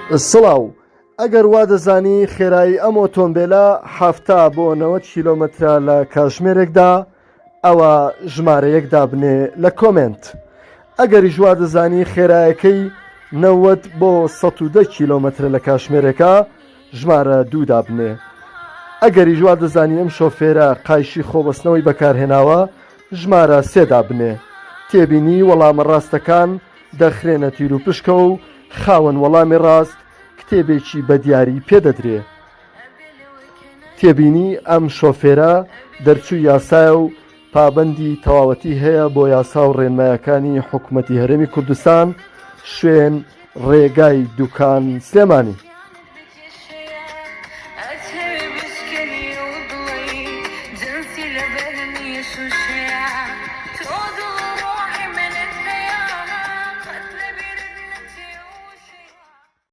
سڵاو، ئەگەر وا دەزانی خێرایی ئەم ئۆتۆمبیلە 70 بۆ 90 کیلۆمەترە لە کاتژمێرێکدا، ئەوە ژمارە 1 دابنێ لە کۆمنت. ئەگەریش وا دەزانی خێرایەکەی 90 بۆ 110 کیلۆمەترە لە کاتژمێرێکە، ژمارە 2 دابنێ. ئەگەریش وا دەزانی ئەم شۆفێرە قایشی خۆبەستنەوەی بەکارهێناوە، ژمارە 3 دابنێ. تێبینی وەڵامە ڕاستەکان دەخرێنە تیر و پشکە و خاوەن وەڵامی ڕاست کتێبێکی بە دیاری پێدەدرێ. تێبینی ئەم شۆفێرە دەرچوو یاسایە و پابەندی تەواوەتی هەیە بۆ یاسا و ڕێنمایەکانی حکوومەتی هەرێمی کوردستان، شوێن ڕێگای دوکان سلێمانی.